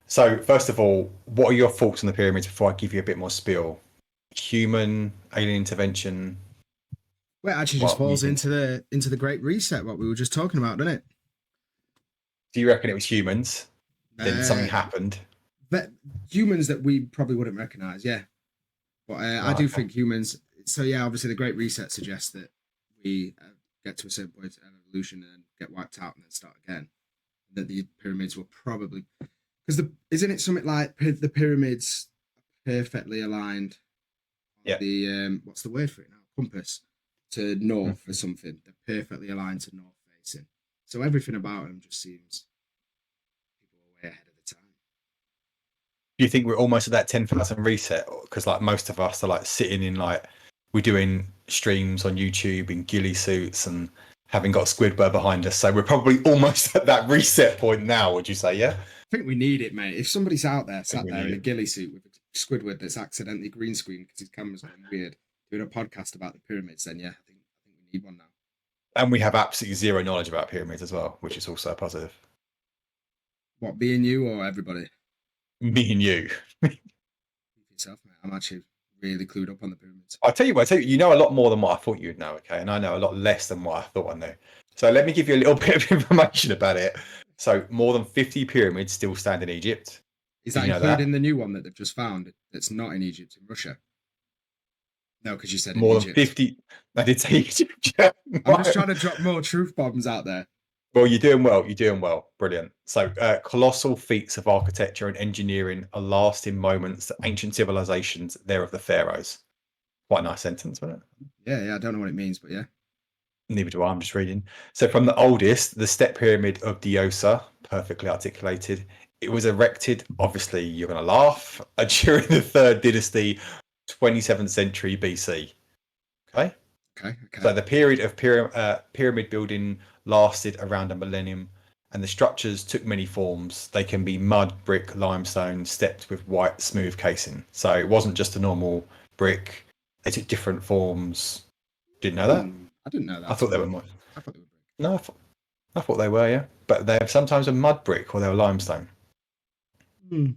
So, first of all, what are your thoughts on the pyramids before I give you a bit more spiel? Human, alien intervention, Well, it actually just what you falls think? into the Great Reset, what we were just talking about, doesn't it? Do you reckon it was humans? Then something Uh, happened. but humans that we probably wouldn't recognize, yeah. But I Oh, do okay. think humans. So yeah, obviously the Great Reset suggests that we get to a certain point in evolution and then get wiped out and then start again. That the pyramids were probably because the isn't it something like the pyramids perfectly aligned on Yeah. the what's the word for it now, compass to north or Mhm. something. They're perfectly aligned to north facing. So everything about them just seems people are way ahead of the time. Do you think we're almost at that 10,000 reset? Because like most of us are like sitting in like we're doing streams on YouTube in ghillie suits and having got Squidward behind us. So we're probably almost at that reset point now, would you say? Yeah? I think we need it, mate. If somebody's out there, I think sat we there need in a it. ghillie suit with a Squidward that's accidentally green screen because his camera's gone weird, doing a podcast about the pyramids, then yeah, I think we need one now. And we have absolutely zero knowledge about pyramids as well, which is also a positive. What, being you or everybody? Me and you. Yourself, mate. I'm actually really clued up on the pyramids. I tell you, you know a lot more than what I thought you'd know, okay? And I know a lot less than what I thought I knew. So let me give you a little bit of information about it. So more than 50 pyramids still stand in Egypt. Is Did that you know that? including the new one that they've just found that's not in Egypt, in Russia? No, because you said in More than Egypt. 50. I did say Egypt. Yeah. I'm just trying to drop more truth bombs out there. Well, you're doing well. You're doing well. Brilliant. So, colossal feats of architecture and engineering are lasting moments that ancient civilizations, they're of the pharaohs. Quite a nice sentence, wasn't it? Yeah, I don't know what it means, but yeah. Neither do I. I'm just reading. So, from the oldest, the Step Pyramid of Diosa, perfectly articulated. It was erected, obviously, you're going to laugh, during the third dynasty, 27th century BC. Okay. Okay. So the period of pyramid building lasted around a millennium, and the structures took many forms. They can be mud, brick, limestone, stepped with white, smooth casing. So it wasn't just a normal brick. They took different forms. Didn't know that? I didn't know I that thought at they were all. more. I thought they were brick. No, I thought they were, yeah. But they're sometimes a mud brick or they're limestone. Hmm.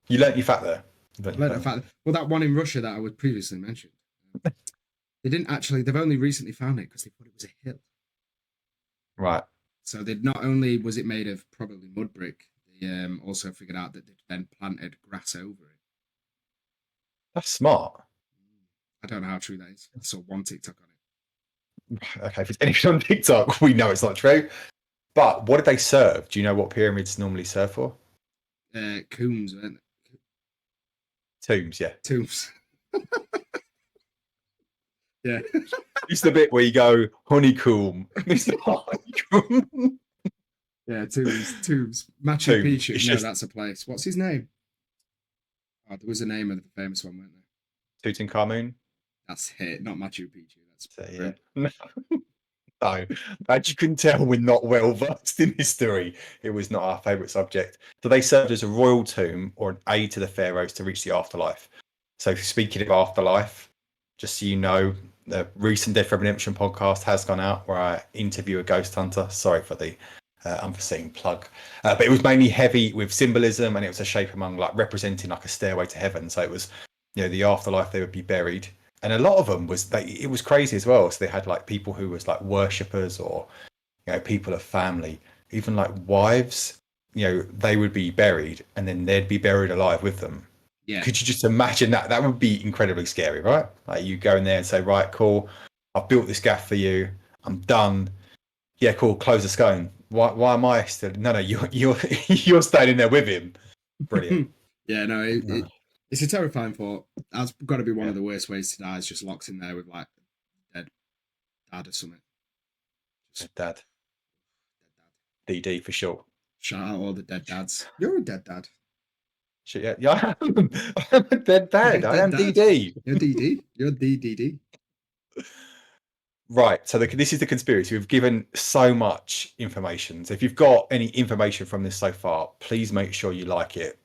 You learnt your fact there. You learnt I your learned the fact. fact. Well, that one in Russia that I was previously mentioned. They didn't actually. They've only recently found it because they thought it was a hill. Right. So they not only was it made of probably mud brick, they also figured out that they'd then planted grass over it. That's smart. I don't know how true that is. I saw one TikTok on Okay, if it's anything on TikTok, we know it's not true. But what did they serve? Do you know what pyramids normally serve for? it. Coombs, weren't it? Tombs, yeah. Tombs. Yeah. It's the bit where you go, honeycomb, Mr. Honeycomb. Yeah, Tombs. Machu Tombs. Picchu. It's No, just that's a place. What's his name? Oh, there was a name of the famous one, weren't there? Tutankhamun. That's it, not Machu Picchu. That's So, yeah. Peru. No, as you can tell, we're not well versed in history. It was not our favourite subject. So they served as a royal tomb or an aid to the pharaohs to reach the afterlife. So speaking of afterlife, just so you know, the recent Dead for Redemption podcast has gone out where I interview a ghost hunter. Sorry for the unforeseen plug, but it was mainly heavy with symbolism, and it was a shape among like representing like a stairway to heaven. So it was, the afterlife. They would be buried, and a lot of them was it was crazy as well. So they had like people who was like worshippers or people of family, even like wives. They would be buried, and then they'd be buried alive with them. Yeah. Could you just imagine that? That would be incredibly scary, right? Like you go in there and say, right, cool, I've built this gaff for you. I'm done. Yeah, cool. Close the scone. Why am I still? No, you're you're staying in there with him. Brilliant. Yeah, no, it's a terrifying thought. That's got to be one Yeah. of the worst ways to die. Is just locked in there with like dead dad or something. Just Dad. dead DD for sure. Shout out all the dead dads. You're a dead dad. Shit, yeah, I'm a dead dad. I am DD. You're DD. You're DDD. Right. So this is the conspiracy. We've given so much information. So if you've got any information from this so far, please make sure you like it.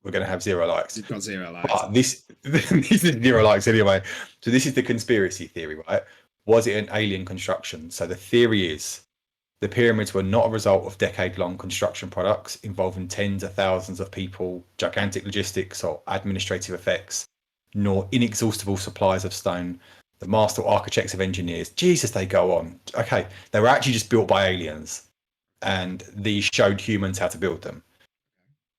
We're going to have 0 likes. You've got 0 likes. But this is 0 likes anyway. So this is the conspiracy theory, right? Was it an alien construction? So the theory is The pyramids were not a result of decade-long construction products involving tens of thousands of people, gigantic logistics or administrative effects, nor inexhaustible supplies of stone. The master architects of engineers. Jesus, they go on. Okay, they were actually just built by aliens, and these showed humans how to build them.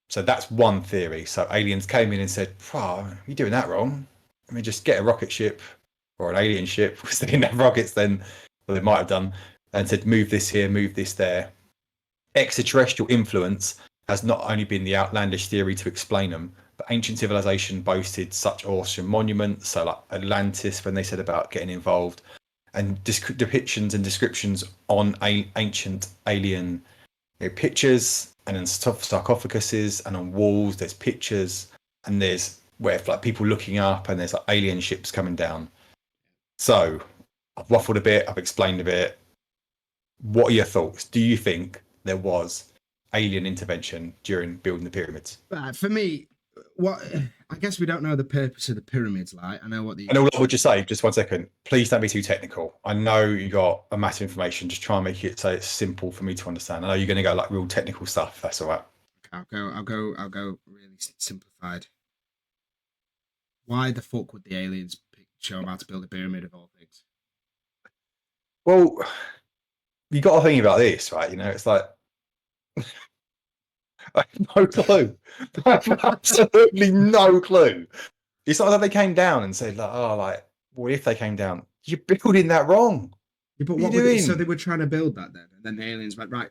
So that's one theory. So aliens came in and said, you're doing that wrong. I mean, just get a rocket ship or an alien ship, because they didn't have rockets then, well, they might have done, and said, move this here, move this there. Extraterrestrial influence has not only been the outlandish theory to explain them, but ancient civilization boasted such awesome monuments, so like Atlantis, when they said about getting involved, and depictions and descriptions on ancient alien pictures, and in sarcophaguses and on walls there's pictures, and there's where like people looking up, and there's like alien ships coming down. So I've waffled a bit, I've explained a bit. What are your thoughts? Do you think there was alien intervention during building the pyramids? For me, what I guess we don't know the purpose of the pyramids. Like, I know what the. And all I would just say, just 1 second, please don't be too technical. I know you got a massive information. Just try and make it so it's simple for me to understand. I know you're going to go like real technical stuff. That's all right. I'll go really simplified. Why the fuck would the aliens show them how to build a pyramid of all things? Well, you got to think about this, right? You know, it's like I have no clue. I have absolutely no clue. It's not that they came down and said, like, oh, like, what if they came down? You're building that wrong. Yeah, but what are you doing? So they were trying to build that then, and then the aliens went, right,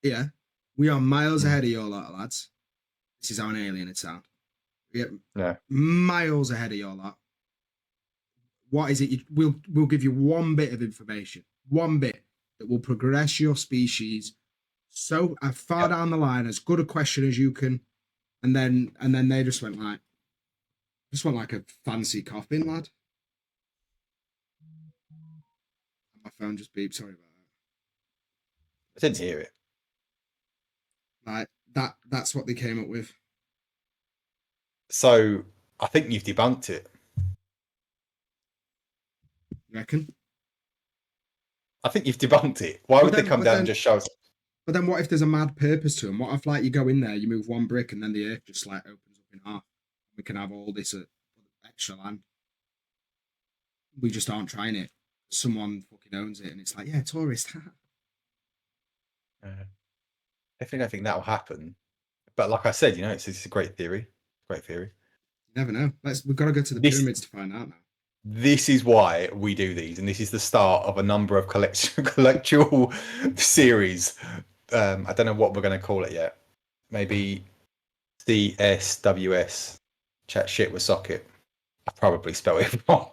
yeah, we are miles ahead of your lot, lads. This is how an alien would sound. Yeah, miles ahead of your lot. What is it? We'll give you one bit of information, one bit that will progress your species so far down the line, as good a question as you can, and then they just went like, a fancy coffin, lad. My phone just beeped. Sorry about that. I didn't hear it. Like that's what they came up with. So I think you've debunked it. You reckon? I think you've debunked it. Why would they come down and just show us? But then what if there's a mad purpose to them? What if like you go in there, you move one brick, and then the earth just like opens up in half? We can have all this extra land. We just aren't trying it. Someone fucking owns it, and it's like, yeah, tourist. Definitely don't think that will happen. But like I said, you know, it's a great theory. Great theory. You never know. We've got to go to the pyramids to find out now. This is why we do these, and this is the start of a number of collectual series. I don't know what we're going to call it yet. Maybe CSWS. Chat shit with socket. I probably spelled it wrong.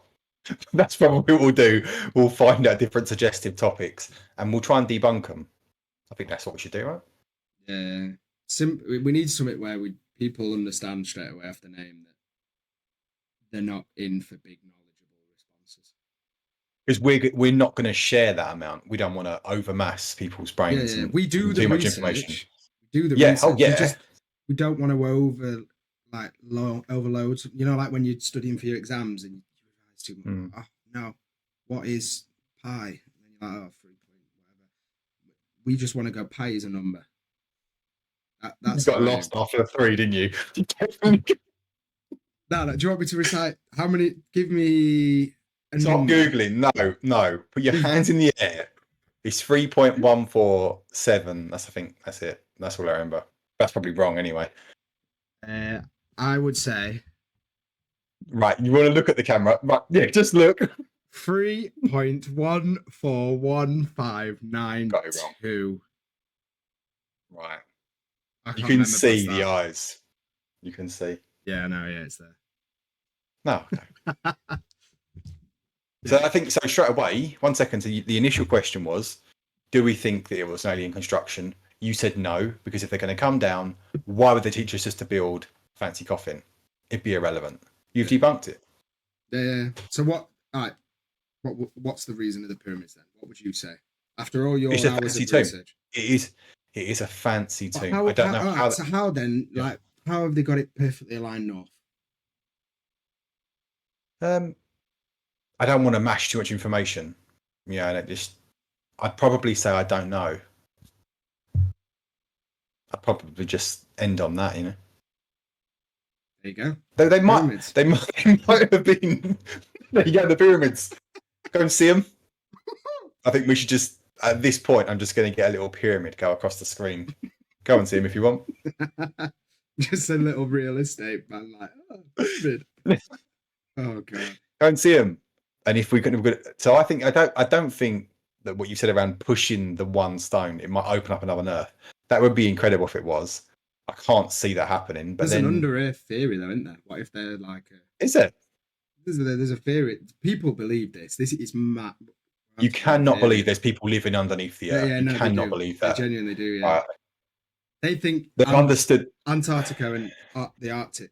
That's probably what we'll do. We'll find out different suggestive topics, and we'll try and debunk them. I think that's what we should do, right? Yeah. We need something where people understand straight away off the name that they're not in for big knowledgeable responses. Because we're not going to share that amount. We don't want to overmass people's brains. Yeah. We do the research. Much information. We do the research. Oh, yeah. We don't want to overload. You know, like when you're studying for your exams and you realize too much. Oh no, what is pi? And then you're like, 3 point whatever. We just want to go pi is a number. That's you got lost after 3, didn't you? No. Do you want me to recite how many? Give me a Stop number. Googling. No. Put your hands in the air. It's 3.147. I think that's it. That's all I remember. That's probably wrong anyway. I would say. Right, you want to look at the camera? Right, yeah, just look. 3.141592. Right. You can see the eyes. You can see. Yeah, no, yeah, it's there. No. So I think so straight away. 1 second. So the initial question was, do we think that it was an alien construction? You said no, because if they're going to come down, why would they teach us just to build a fancy coffin? It'd be irrelevant. You've debunked it. Yeah. So what? All right. What's the reason of the pyramids then? What would you say after all your hours of research? It is a fancy tomb. I don't know how. So how then? Yeah. Like, how have they got it perfectly aligned north? I don't want to mash too much information. Yeah, and I'd probably say I don't know. I'd probably just end on that, you know. There you go. They might Pyramids. they might have been. There you go, the pyramids. Go and see them. I think we should just at this point. I'm just going to get a little pyramid go across the screen. Go and see them if you want. Just a little real estate man, like, oh, pyramid. Oh god. Go and see them. And if we could, so I think I don't think that what you said around pushing the one stone, it might open up another Earth. That would be incredible if it was. I can't see that happening. But There's then, an under Earth theory though, isn't there? What if they're like is it? There's a theory. People believe this. This is mad. You cannot believe there's people living underneath the Earth. Yeah, you no, cannot believe that. They genuinely do. Yeah. They think they've understood Antarctica and the Arctic.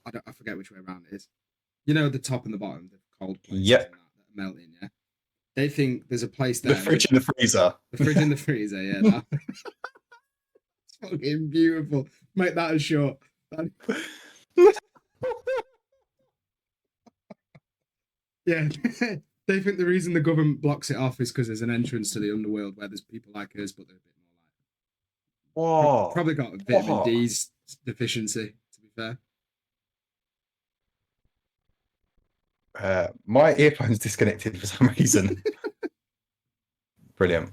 I forget which way around it is. You know, the top and the bottom, the cold places that are melting. Yeah. They think there's a place there. The fridge and the freezer. The fridge and the freezer. Yeah. It's fucking beautiful. Make that a short. Yeah. They think the reason the government blocks it off is because there's an entrance to the underworld where there's people like us, but they're a bit more like. Whoa. Probably got a vitamin D's deficiency, to be fair. My earphone's disconnected for some reason. Brilliant.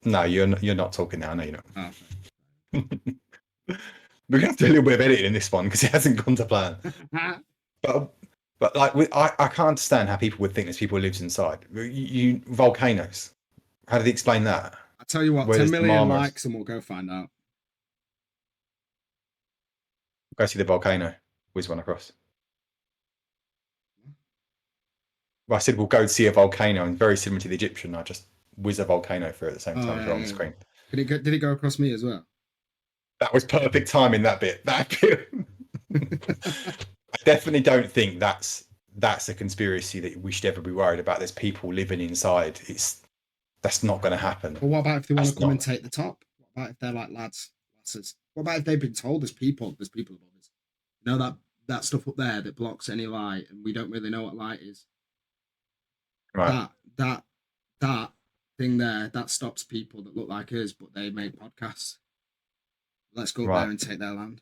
No, you're not talking now. No, you're not. Oh, We're going to do a little bit of editing in this one because it hasn't gone to plan. But like, I can't understand how people would think there's people who lives inside. You volcanoes. How did he explain that? I tell you what, 10 million likes and we'll go find out. Go see the volcano. Whiz one across. Well, I said we'll go see a volcano, and very similar to the Egyptian. I just whiz a volcano through at the same time on the screen. Did it go across me as well? That was perfect timing. That bit. I definitely don't think that's a conspiracy that we should ever be worried about. There's people living inside. That's not going to happen. Well, what about if they want to come and take the top? What about if they're like lasses? What about if they've been told there's people above us? You know that stuff up there that blocks any light, and we don't really know what light is. Right. That thing there that stops people that look like us, but they make podcasts. Let's go there and take their land.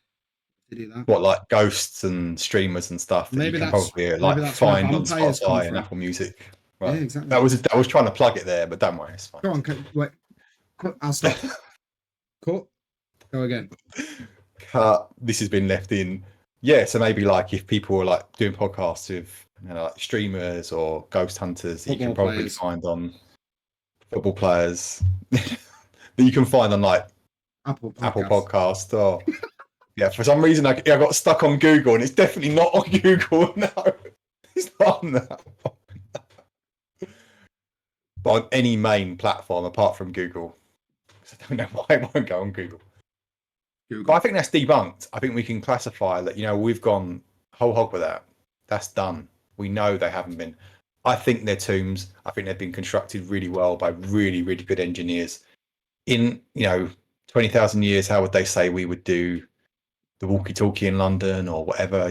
To do that. What, like ghosts and streamers and stuff that maybe you can probably like find on Spotify and Apple Music. Right. Yeah, exactly. I was trying to plug it there, but don't worry, it's fine. Go on, wait. I'll stop. Cut. Go again. Cut. This has been left in. Yeah, so maybe like if people were like doing podcasts with like streamers or ghost hunters, you can probably find on football players that you can find on like Apple Podcast or. Yeah, for some reason I got stuck on Google, and it's definitely not on Google. No, it's not on that one. But on any main platform apart from Google. I don't know why it won't go on Google. But I think that's debunked. I think we can classify that, we've gone whole hog with that. That's done. We know they haven't been. I think they're tombs. I think they've been constructed really well by really, really good engineers. In, 20,000 years, how would they say we would do the walkie-talkie in London or whatever,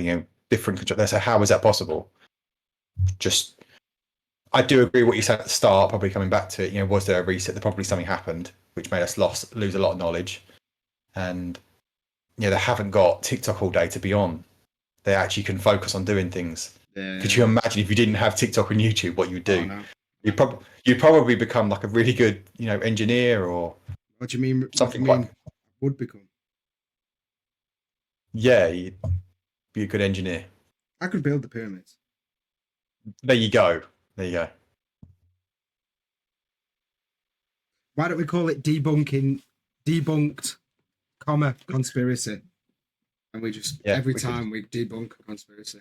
different construction. So how is that possible? I do agree with what you said at the start, probably coming back to it, was there a reset? There probably something happened, which made us lose a lot of knowledge. And, they haven't got TikTok all day to be on. They actually can focus on doing things. Yeah. Could you imagine if you didn't have TikTok and YouTube, what you'd do? Oh, no. You'd probably become like a really good, engineer or... What do you mean? Something would become? Yeah, you'd be a good engineer. I could build the pyramids. There you go. Why don't we call it debunked, conspiracy? And we just, every time we debunk a conspiracy.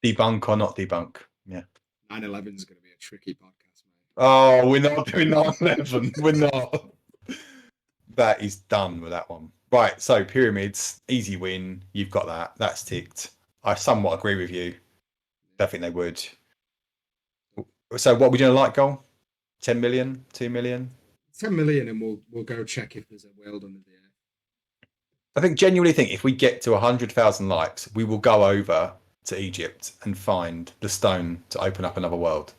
Debunk or not debunk, yeah. 9/11 is going to be a tricky podcast, mate. Oh, we're not doing 9/11. We're not. That is done with that one. Right, so pyramids, easy win. You've got that. That's ticked. I somewhat agree with you. I think they would. So what are we doing a like goal? 10 million? 2 million? 10 million, and we'll go check if there's a world under the earth. I genuinely think if we get to 100,000 likes, we will go over to Egypt and find the stone to open up another world.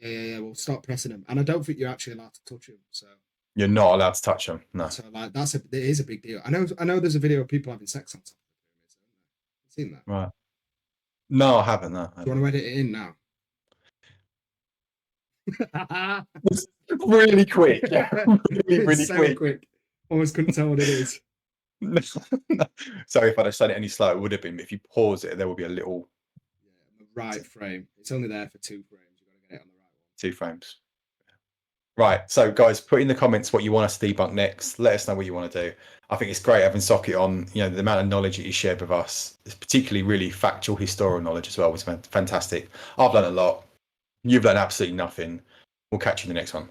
Yeah. We'll start pressing them, and I don't think you're actually allowed to touch them. So You're not allowed to touch them. No. like it is a big deal. I know. There's a video of people having sex on top of the pyramids. Have you seen that? Right. No, I haven't. No. Do you want to edit it in now? Really quick. Yeah. Really so quick. Almost couldn't tell what it is. No. Sorry if I'd have said it any slower, it would have been. But if you pause it, there will be a little The right frame. It's only there for 2 frames. You've got to get it on the right one. 2 frames. Right. So, guys, put in the comments what you want us to debunk next. Let us know what you want to do. I think it's great having Socket on. You know, the amount of knowledge that he shared with us, it's particularly really factual historical knowledge as well, was fantastic. I've learned a lot. You've learned absolutely nothing. We'll catch you in the next one.